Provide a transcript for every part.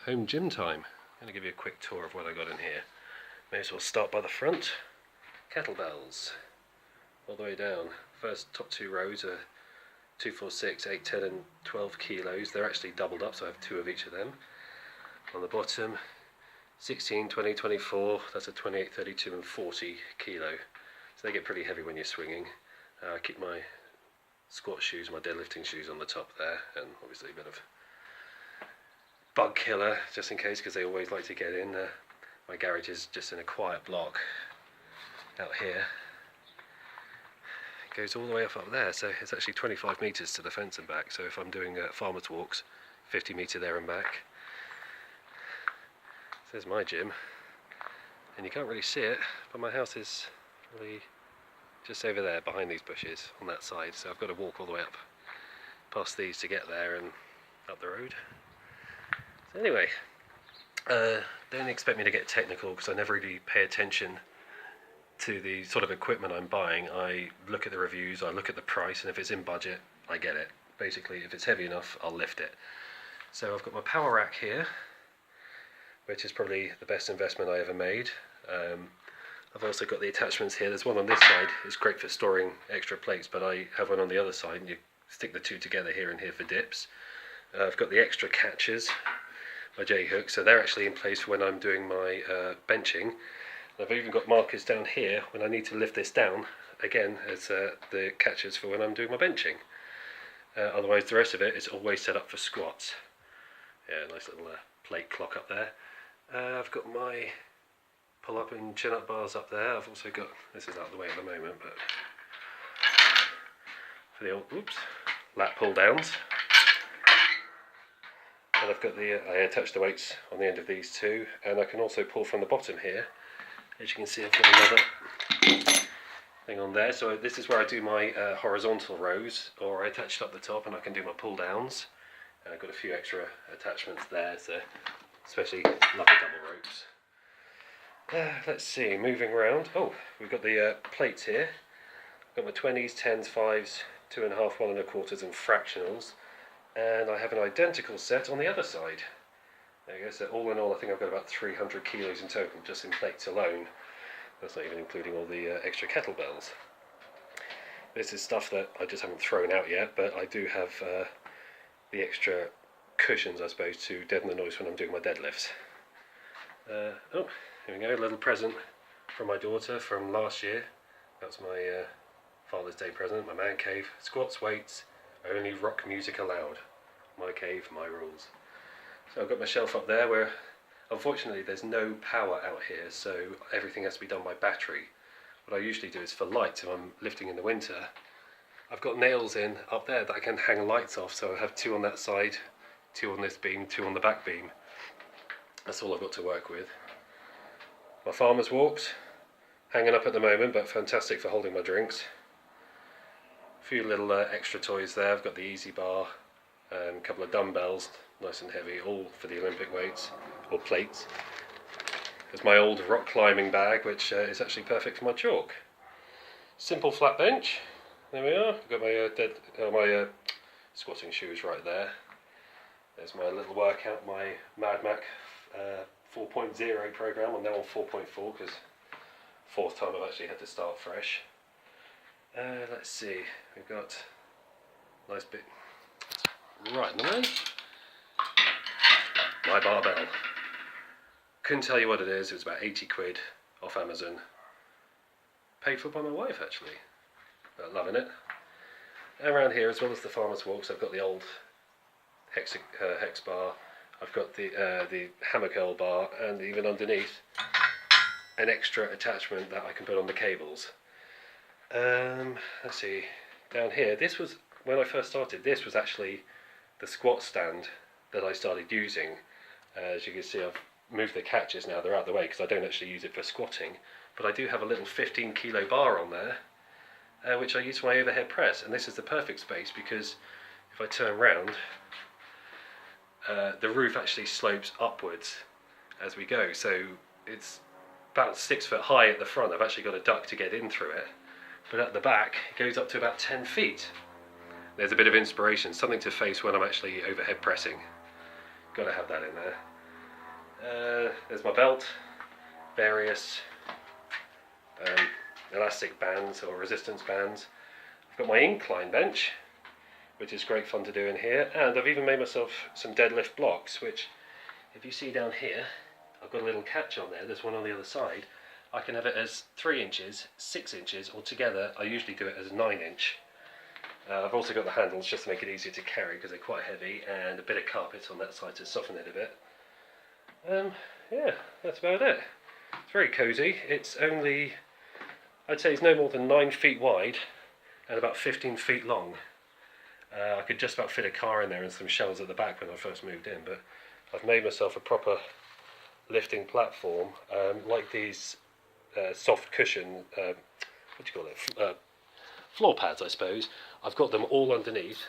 Home gym time. I'm going to give you a quick tour of what I got in here. May as well start by the front. Kettlebells, all the way down. First top two rows are 2, 4, 6, 8, 10 and 12 kilos. They're actually doubled up, so I have 2 of each of them. On the bottom, 16, 20, 24, that's a 28, 32 and 40 kilo. So they get pretty heavy when you're swinging. I keep my squat shoes, my deadlifting shoes on the top there, and obviously a bit of bug killer just in case, because they always like to get in. My garage is just in a quiet block out here. It goes all the way up there, so it's actually 25 metres to the fence and back. So if I'm doing farmers walks, 50 metre there and back. So there's my gym, and you can't really see it, but my house is really just over there behind these bushes on that side, so I've got to walk all the way up past these to get there and up the road. So anyway, don't expect me to get technical because I never really pay attention to the sort of equipment I'm buying. I look at the reviews, I look at the price, and if it's in budget, I get it. Basically, if it's heavy enough, I'll lift it. So I've got my power rack here, which is probably the best investment I ever made. I've also got the attachments here. There's one on this side. It's great for storing extra plates, but I have one on the other side, and you stick the two together here and here for dips. I've got the extra catches, my J-hook, so they're actually in place for when I'm doing my benching. I've even got markers down here when I need to lift this down, again, as the catches for when I'm doing my benching. Otherwise, the rest of it is always set up for squats. Yeah, nice little plate clock up there. I've got my pull-up and chin-up bars up there. I've also got, this is out of the way at the moment, but for the old, lat pull-downs. And I've got I attach the weights on the end of these two, and I can also pull from the bottom here. As you can see, I've got another thing on there. So this is where I do my horizontal rows, or I attach it up the top and I can do my pull-downs. And I've got a few extra attachments there, so especially lovely double ropes. Let's see, moving around. Oh, we've got the plates here. I've got my 20s, 10s, 5s, 2.5, 1.25 and fractionals. And I have an identical set on the other side. There you go, so all in all I think I've got about 300 kilos in total just in plates alone. That's not even including all the extra kettlebells. This is stuff that I just haven't thrown out yet, but I do have the extra cushions, I suppose, to deaden the noise when I'm doing my deadlifts. Oh, here we go, a little present from my daughter from last year. That's my Father's Day present, my man cave. Squats, weights, only rock music allowed. My cave, my rules. So I've got my shelf up there where unfortunately there's no power out here, so everything has to be done by battery. What I usually do is for lights, if I'm lifting in the winter, I've got nails in up there that I can hang lights off, so I have 2 on that side, 2 on this beam, 2 on the back beam. That's all I've got to work with. My farmer's walks, hanging up at the moment, but fantastic for holding my drinks. A few little extra toys there. I've got the Easy Bar and a couple of dumbbells, nice and heavy, all for the Olympic weights, or plates. There's my old rock climbing bag, which is actually perfect for my chalk. Simple flat bench. There we are. I've got my squatting shoes right there. There's my little workout, my Mad Mac 4.0 program. I'm now on 4.4 because 4th time I've actually had to start fresh. Let's see, we've got a nice bit right in the way. My barbell. Couldn't tell you what it is, it was about 80 quid off Amazon. Paid for by my wife actually, but loving it. And around here, as well as the farmer's walks, I've got the old hex bar, I've got the hammer curl bar, and even underneath an extra attachment that I can put on the cables. Let's see, down here, this was, when I first started, this was actually the squat stand that I started using. As you can see, I've moved the catches now, they're out of the way because I don't actually use it for squatting, but I do have a little 15 kilo bar on there, which I use for my overhead press, and this is the perfect space because if I turn round, the roof actually slopes upwards as we go, so it's about 6 foot high at the front. I've actually got a duct to get in through it, but at the back it goes up to about 10 feet. There's a bit of inspiration, something to face when I'm actually overhead pressing. Got to have that in there. There's my belt, various elastic bands or resistance bands. I've got my incline bench, which is great fun to do in here, and I've even made myself some deadlift blocks, which if you see down here, I've got a little catch on there, there's one on the other side. I can have it as 3 inches, 6 inches, or together I usually do it as 9 inch. I've also got the handles just to make it easier to carry because they're quite heavy, and a bit of carpet on that side to soften it a bit. Yeah, that's about it. It's very cosy. It's only, I'd say it's no more than 9 feet wide and about 15 feet long. I could just about fit a car in there and some shelves at the back when I first moved in, but I've made myself a proper lifting platform, like these soft cushion, what do you call it, floor pads I suppose. I've got them all underneath,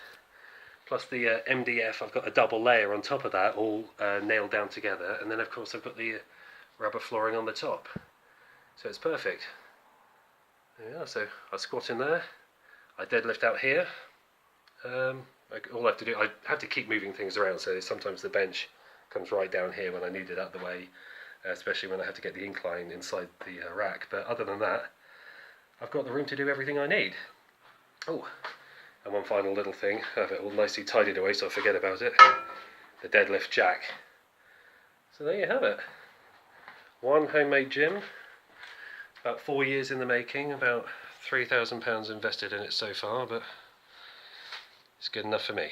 plus the MDF, I've got a double layer on top of that, all nailed down together, and then of course I've got the rubber flooring on the top, so it's perfect. Yeah, so I squat in there, I deadlift out here. All I have to do, I have to keep moving things around, so sometimes the bench comes right down here when I need it out the way, especially when I have to get the incline inside the rack, but other than that I've got the room to do everything I need. Oh, and one final little thing, I have it all nicely tidied away so I forget about it, the deadlift jack. So there you have it, one homemade gym, about 4 years in the making, about £3,000 invested in it so far, but it's good enough for me.